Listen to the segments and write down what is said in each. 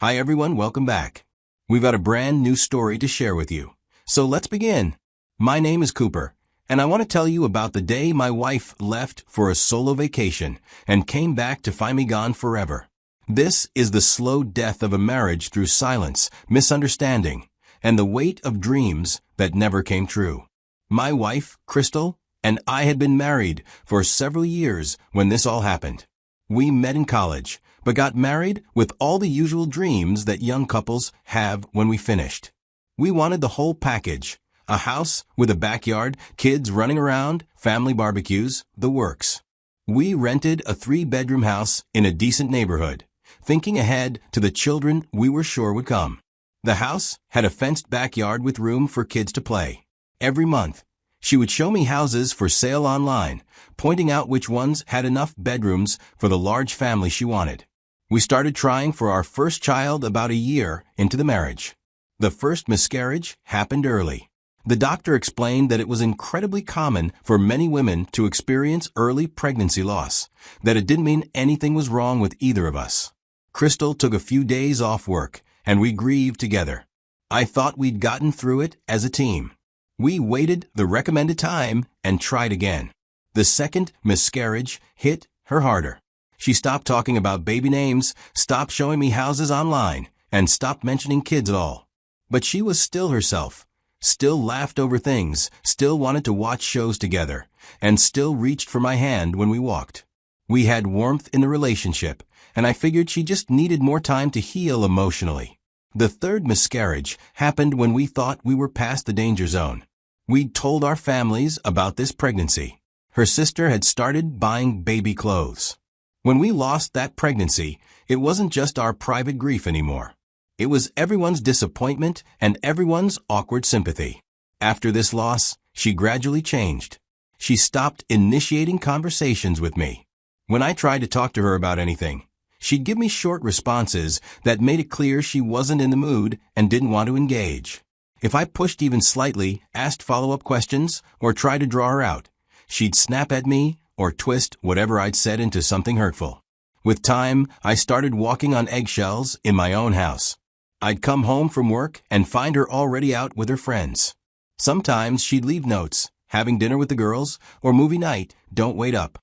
Hi everyone, welcome back. We've got a brand new story to share with you. So let's begin. My name is Cooper, and I want to tell you about the day my wife left for a solo vacation and came back to find me gone forever. This is the slow death of a marriage through silence, misunderstanding, and the weight of dreams that never came true. My wife, Crystal, and I had been married for several years when this all happened. We met in college, but got married with all the usual dreams that young couples have when we finished. We wanted the whole package: a house with a backyard, kids running around, family barbecues, the works. We rented a 3-bedroom house in a decent neighborhood, thinking ahead to the children we were sure would come. The house had a fenced backyard with room for kids to play. Every month, she would show me houses for sale online, pointing out which ones had enough bedrooms for the large family she wanted. We started trying for our first child about a year into the marriage. The first miscarriage happened early. The doctor explained that it was incredibly common for many women to experience early pregnancy loss, that it didn't mean anything was wrong with either of us. Crystal took a few days off work, and we grieved together. I thought we'd gotten through it as a team. We waited the recommended time and tried again. The second miscarriage hit her harder. She stopped talking about baby names, stopped showing me houses online, and stopped mentioning kids at all. But she was still herself, still laughed over things, still wanted to watch shows together, and still reached for my hand when we walked. We had warmth in the relationship, and I figured she just needed more time to heal emotionally. The third miscarriage happened when we thought we were past the danger zone. We'd told our families about this pregnancy. Her sister had started buying baby clothes. When we lost that pregnancy, it wasn't just our private grief anymore. It was everyone's disappointment and everyone's awkward sympathy. After this loss, she gradually changed. She stopped initiating conversations with me. When I tried to talk to her about anything, she'd give me short responses that made it clear she wasn't in the mood and didn't want to engage. If I pushed even slightly, asked follow-up questions, or tried to draw her out, she'd snap at me or twist whatever I'd said into something hurtful. With time, I started walking on eggshells in my own house. I'd come home from work and find her already out with her friends. Sometimes she'd leave notes, having dinner with the girls, or movie night, don't wait up.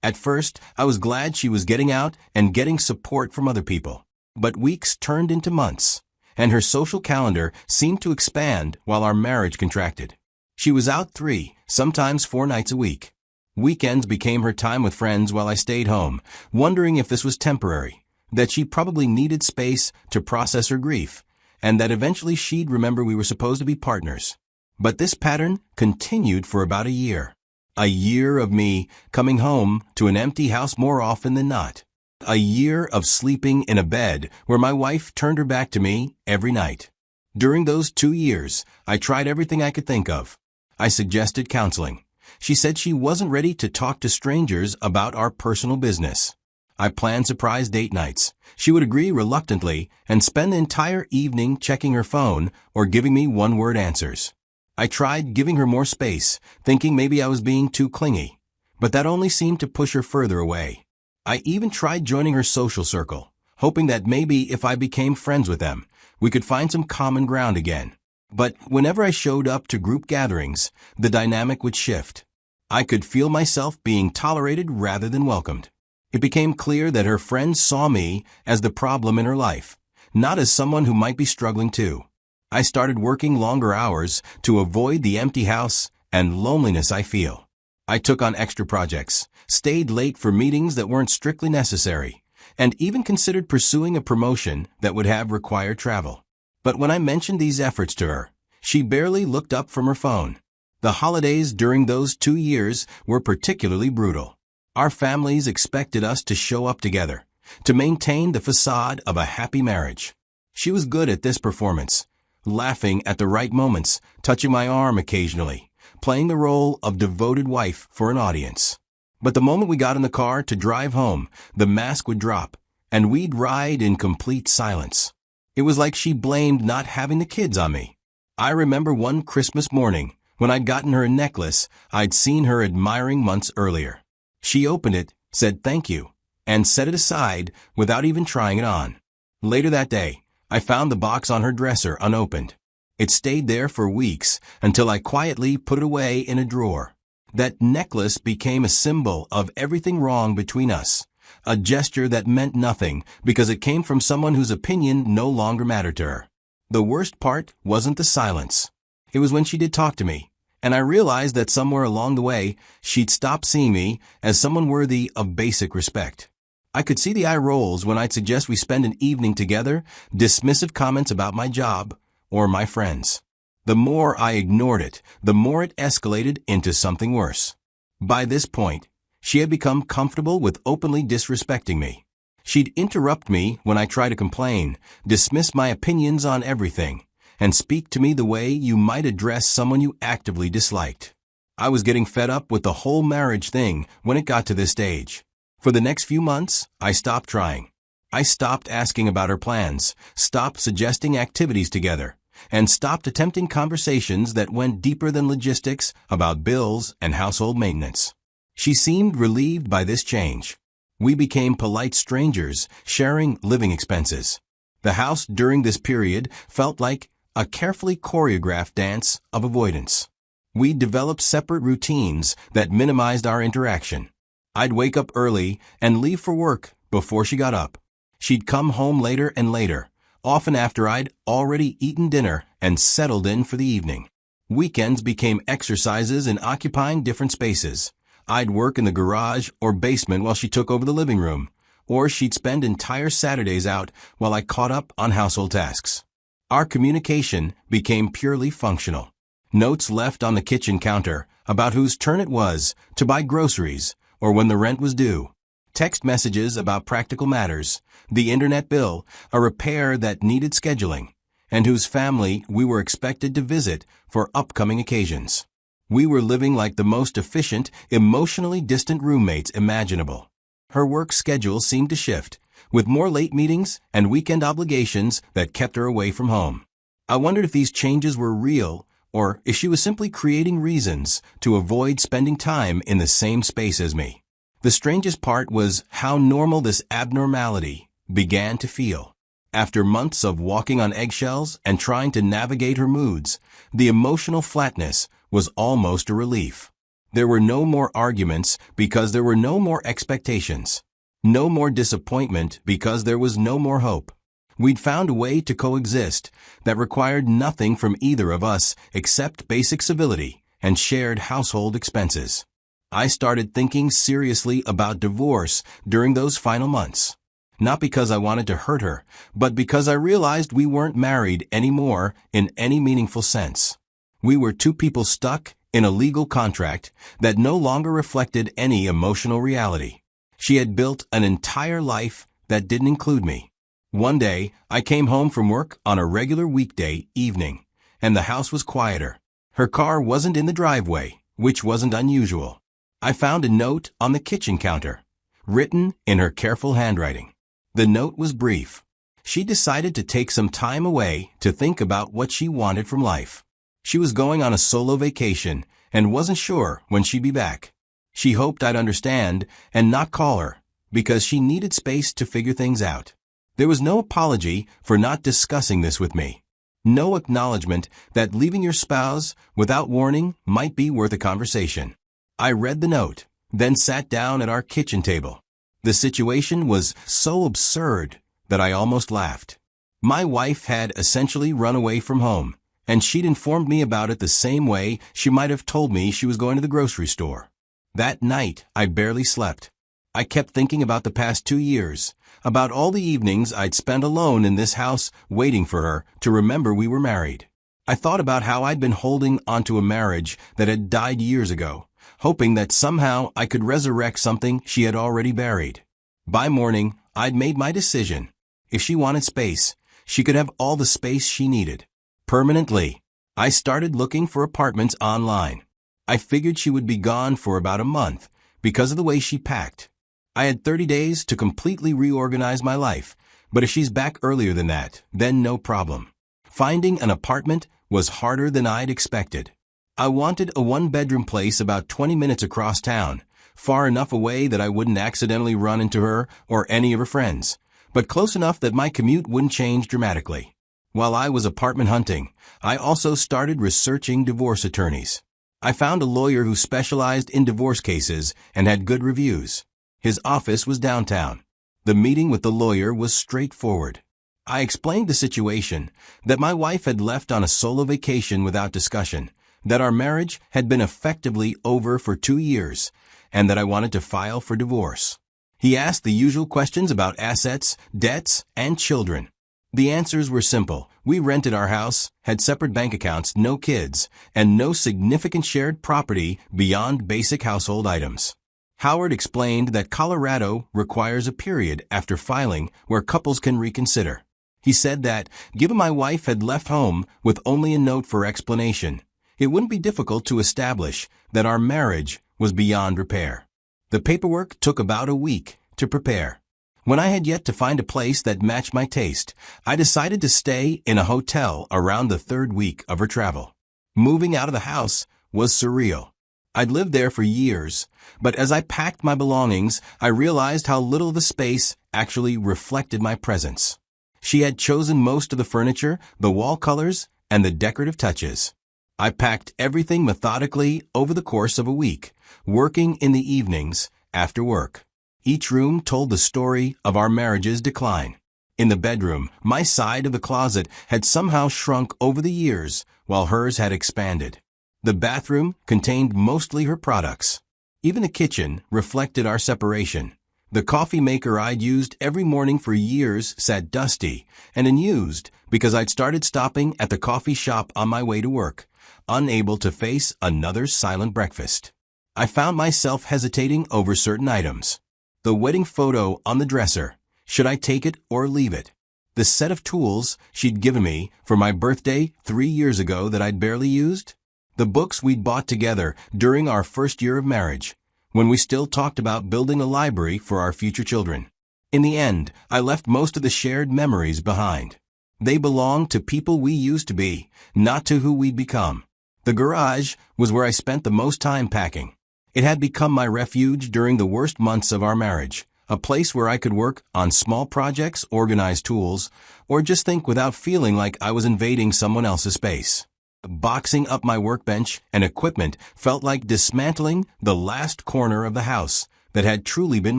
At first, I was glad she was getting out and getting support from other people. But weeks turned into months, and her social calendar seemed to expand while our marriage contracted. She was out 3, sometimes 4 nights a week. Weekends became her time with friends while I stayed home, wondering if this was temporary, that she probably needed space to process her grief, and that eventually she'd remember we were supposed to be partners. But this pattern continued for about a year. A year of me coming home to an empty house more often than not. A year of sleeping in a bed where my wife turned her back to me every night. During those 2 years, I tried everything I could think of. I suggested counseling. She said she wasn't ready to talk to strangers about our personal business. I planned surprise date nights. She would agree reluctantly and spend the entire evening checking her phone or giving me one-word answers. I tried giving her more space, thinking maybe I was being too clingy, but that only seemed to push her further away. I even tried joining her social circle, hoping that maybe if I became friends with them, we could find some common ground again. But whenever I showed up to group gatherings, the dynamic would shift. I could feel myself being tolerated rather than welcomed. It became clear that her friends saw me as the problem in her life, not as someone who might be struggling too. I started working longer hours to avoid the empty house and loneliness I feel. I took on extra projects, stayed late for meetings that weren't strictly necessary, and even considered pursuing a promotion that would have required travel. But when I mentioned these efforts to her, she barely looked up from her phone. The holidays during those 2 years were particularly brutal. Our families expected us to show up together, to maintain the facade of a happy marriage. She was good at this performance, laughing at the right moments, touching my arm occasionally, playing the role of devoted wife for an audience. But the moment we got in the car to drive home, the mask would drop, and we'd ride in complete silence. It was like she blamed not having the kids on me. I remember one Christmas morning, when I'd gotten her a necklace I'd seen her admiring months earlier. She opened it, said thank you, and set it aside without even trying it on. Later that day, I found the box on her dresser unopened. It stayed there for weeks until I quietly put it away in a drawer. That necklace became a symbol of everything wrong between us, a gesture that meant nothing because it came from someone whose opinion no longer mattered to her. The worst part wasn't the silence. It was when she did talk to me, and I realized that somewhere along the way, she'd stopped seeing me as someone worthy of basic respect. I could see the eye rolls when I'd suggest we spend an evening together, dismissive comments about my job or my friends. The more I ignored it, the more it escalated into something worse. By this point, she had become comfortable with openly disrespecting me. She'd interrupt me when I tried to complain, dismiss my opinions on everything, and speak to me the way you might address someone you actively disliked. I was getting fed up with the whole marriage thing when it got to this stage. For the next few months, I stopped trying. I stopped asking about her plans, stopped suggesting activities together, and stopped attempting conversations that went deeper than logistics about bills and household maintenance. She seemed relieved by this change. We became polite strangers, sharing living expenses. The house during this period felt like a carefully choreographed dance of avoidance. We developed separate routines that minimized our interaction. I'd wake up early and leave for work before she got up. She'd come home later and later, often after I'd already eaten dinner and settled in for the evening. Weekends became exercises in occupying different spaces. I'd work in the garage or basement while she took over the living room, or she'd spend entire Saturdays out while I caught up on household tasks. Our communication became purely functional. Notes left on the kitchen counter about whose turn it was to buy groceries or when the rent was due. Text messages about practical matters, the internet bill, a repair that needed scheduling, and whose family we were expected to visit for upcoming occasions. We were living like the most efficient, emotionally distant roommates imaginable. Her work schedule seemed to shift, with more late meetings and weekend obligations that kept her away from home. I wondered if these changes were real, or if she was simply creating reasons to avoid spending time in the same space as me. The strangest part was how normal this abnormality began to feel. After months of walking on eggshells and trying to navigate her moods, the emotional flatness was almost a relief. There were no more arguments because there were no more expectations. No more disappointment because there was no more hope. We'd found a way to coexist that required nothing from either of us except basic civility and shared household expenses. I started thinking seriously about divorce during those final months. Not because I wanted to hurt her, but because I realized we weren't married anymore in any meaningful sense. We were two people stuck in a legal contract that no longer reflected any emotional reality. She had built an entire life that didn't include me. One day, I came home from work on a regular weekday evening, and the house was quieter. Her car wasn't in the driveway, which wasn't unusual. I found a note on the kitchen counter, written in her careful handwriting. The note was brief. She decided to take some time away to think about what she wanted from life. She was going on a solo vacation and wasn't sure when she'd be back. She hoped I'd understand and not call her, because she needed space to figure things out. There was no apology for not discussing this with me. No acknowledgement that leaving your spouse without warning might be worth a conversation. I read the note, then sat down at our kitchen table. The situation was so absurd that I almost laughed. My wife had essentially run away from home, and she'd informed me about it the same way she might have told me she was going to the grocery store. That night, I barely slept. I kept thinking about the past 2 years, about all the evenings I'd spent alone in this house waiting for her to remember we were married. I thought about how I'd been holding onto a marriage that had died years ago, hoping that somehow I could resurrect something she had already buried. By morning, I'd made my decision. If she wanted space, she could have all the space she needed. Permanently. I started looking for apartments online. I figured she would be gone for about a month because of the way she packed. I had 30 days to completely reorganize my life, but if she's back earlier than that, then no problem. Finding an apartment was harder than I'd expected. I wanted a one-bedroom place about 20 minutes across town, far enough away that I wouldn't accidentally run into her or any of her friends, but close enough that my commute wouldn't change dramatically. While I was apartment hunting, I also started researching divorce attorneys. I found a lawyer who specialized in divorce cases and had good reviews. His office was downtown. The meeting with the lawyer was straightforward. I explained the situation, that my wife had left on a solo vacation without discussion, that our marriage had been effectively over for 2 years, and that I wanted to file for divorce. He asked the usual questions about assets, debts, and children. The answers were simple. We rented our house, had separate bank accounts, no kids, and no significant shared property beyond basic household items. Howard explained that Colorado requires a period after filing where couples can reconsider. He said that, given my wife had left home with only a note for explanation, it wouldn't be difficult to establish that our marriage was beyond repair. The paperwork took about a week to prepare. When I had yet to find a place that matched my taste, I decided to stay in a hotel around the 3rd week of her travel. Moving out of the house was surreal. I'd lived there for years, but as I packed my belongings, I realized how little the space actually reflected my presence. She had chosen most of the furniture, the wall colors, and the decorative touches. I packed everything methodically over the course of a week, working in the evenings after work. Each room told the story of our marriage's decline. In the bedroom, my side of the closet had somehow shrunk over the years, while hers had expanded. The bathroom contained mostly her products. Even the kitchen reflected our separation. The coffee maker I'd used every morning for years sat dusty and unused because I'd started stopping at the coffee shop on my way to work, unable to face another silent breakfast. I found myself hesitating over certain items. The wedding photo on the dresser. Should I take it or leave it? The set of tools she'd given me for my birthday 3 years ago that I'd barely used? The books we'd bought together during our first year of marriage, when we still talked about building a library for our future children. In the end, I left most of the shared memories behind. They belonged to people we used to be, not to who we'd become. The garage was where I spent the most time packing. It had become my refuge during the worst months of our marriage, a place where I could work on small projects, organize tools, or just think without feeling like I was invading someone else's space. Boxing up my workbench and equipment felt like dismantling the last corner of the house that had truly been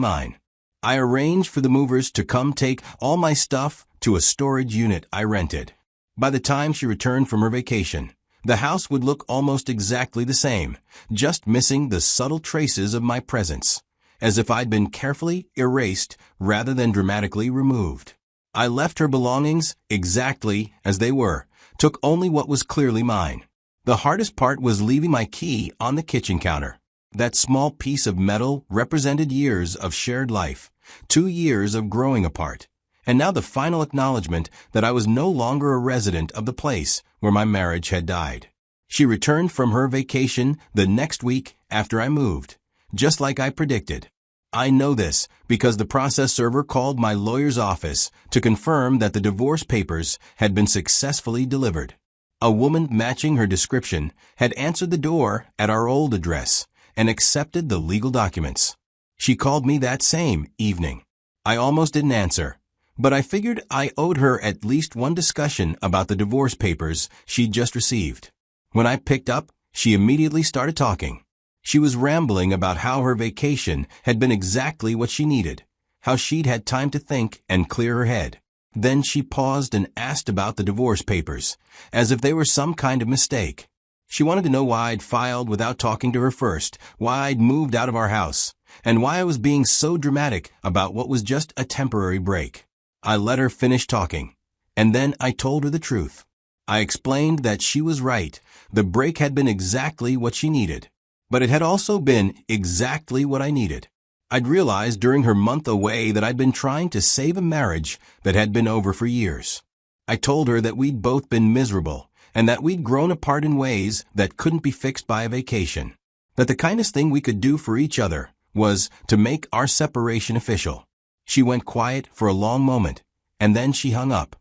mine. I arranged for the movers to come take all my stuff to a storage unit I rented. By the time she returned from her vacation, the house would look almost exactly the same, just missing the subtle traces of my presence, as if I'd been carefully erased rather than dramatically removed. I left her belongings exactly as they were, took only what was clearly mine. The hardest part was leaving my key on the kitchen counter. That small piece of metal represented years of shared life, 2 years of growing apart, and now the final acknowledgement that I was no longer a resident of the place where my marriage had died. She returned from her vacation the next week after I moved, just like I predicted. I know this because the process server called my lawyer's office to confirm that the divorce papers had been successfully delivered. A woman matching her description had answered the door at our old address and accepted the legal documents. She called me that same evening. I almost didn't answer, but I figured I owed her at least one discussion about the divorce papers she'd just received. When I picked up, she immediately started talking. She was rambling about how her vacation had been exactly what she needed, how she'd had time to think and clear her head. Then she paused and asked about the divorce papers, as if they were some kind of mistake. She wanted to know why I'd filed without talking to her first, why I'd moved out of our house, and why I was being so dramatic about what was just a temporary break. I let her finish talking, and then I told her the truth. I explained that she was right. The break had been exactly what she needed, but it had also been exactly what I needed. I'd realized during her month away that I'd been trying to save a marriage that had been over for years. I told her that we'd both been miserable, and that we'd grown apart in ways that couldn't be fixed by a vacation. That the kindest thing we could do for each other was to make our separation official. She went quiet for a long moment, and then she hung up.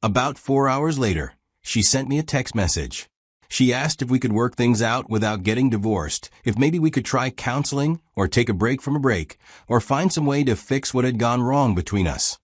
About 4 hours later, she sent me a text message. She asked if we could work things out without getting divorced, if maybe we could try counseling, or take a break from a break, or find some way to fix what had gone wrong between us.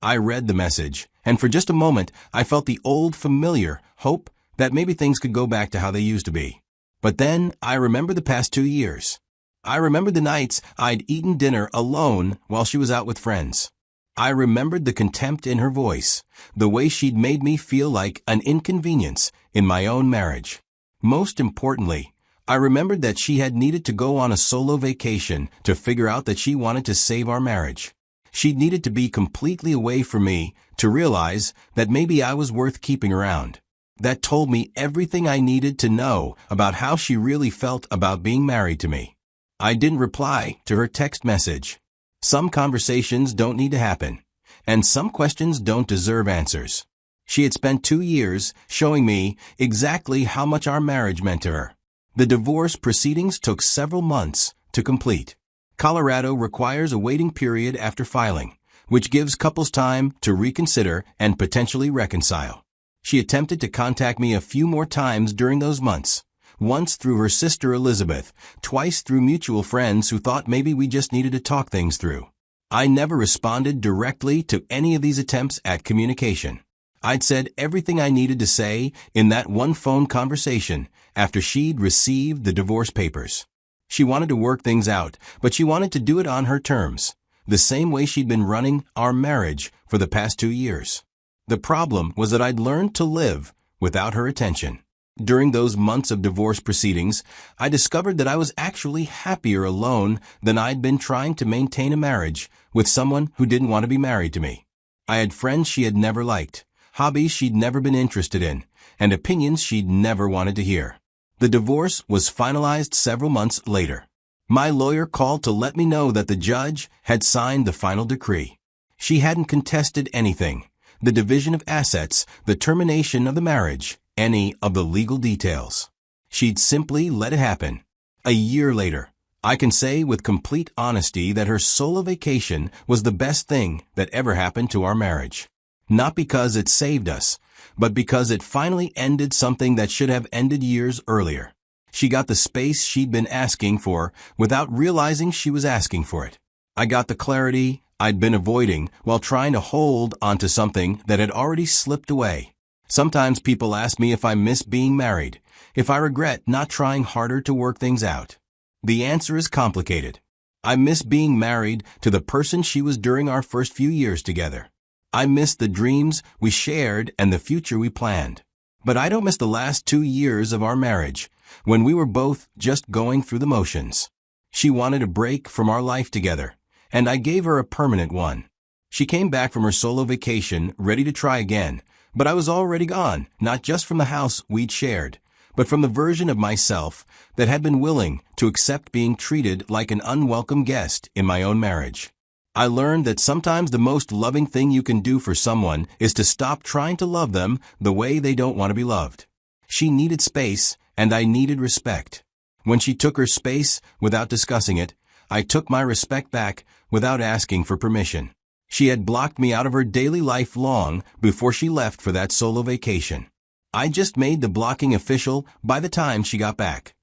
I read the message, and for just a moment, I felt the old familiar hope that maybe things could go back to how they used to be. But then, I remembered the past 2 years. I remembered the nights I'd eaten dinner alone while she was out with friends. I remembered the contempt in her voice, the way she'd made me feel like an inconvenience in my own marriage. Most importantly, I remembered that she had needed to go on a solo vacation to figure out that she wanted to save our marriage. She'd needed to be completely away from me to realize that maybe I was worth keeping around. That told me everything I needed to know about how she really felt about being married to me. I didn't reply to her text message. Some conversations don't need to happen, and some questions don't deserve answers. She had spent 2 years showing me exactly how much our marriage meant to her. The divorce proceedings took several months to complete. Colorado requires a waiting period after filing, which gives couples time to reconsider and potentially reconcile. She attempted to contact me a few more times during those months, once through her sister Elizabeth, twice through mutual friends who thought maybe we just needed to talk things through. I never responded directly to any of these attempts at communication. I'd said everything I needed to say in that one phone conversation after she'd received the divorce papers. She wanted to work things out, but she wanted to do it on her terms, the same way she'd been running our marriage for the past 2 years. The problem was that I'd learned to live without her attention. During those months of divorce proceedings, I discovered that I was actually happier alone than I'd been trying to maintain a marriage with someone who didn't want to be married to me. I had friends she had never liked, hobbies she'd never been interested in, and opinions she'd never wanted to hear. The divorce was finalized several months later. My lawyer called to let me know that the judge had signed the final decree. She hadn't contested anything: the division of assets, the termination of the marriage, any of the legal details. She'd simply let it happen. A year later, I can say with complete honesty that her solo vacation was the best thing that ever happened to our marriage. Not because it saved us, but because it finally ended something that should have ended years earlier. She got the space she'd been asking for without realizing she was asking for it. I got the clarity I'd been avoiding while trying to hold onto something that had already slipped away. Sometimes people ask me if I miss being married, if I regret not trying harder to work things out. The answer is complicated. I miss being married to the person she was during our first few years together. I miss the dreams we shared and the future we planned. But I don't miss the last 2 years of our marriage, when we were both just going through the motions. She wanted a break from our life together, and I gave her a permanent one. She came back from her solo vacation ready to try again, but I was already gone, not just from the house we'd shared, but from the version of myself that had been willing to accept being treated like an unwelcome guest in my own marriage. I learned that sometimes the most loving thing you can do for someone is to stop trying to love them the way they don't want to be loved. She needed space, and I needed respect. When she took her space without discussing it, I took my respect back without asking for permission. She had blocked me out of her daily life long before she left for that solo vacation. I just made the blocking official by the time she got back.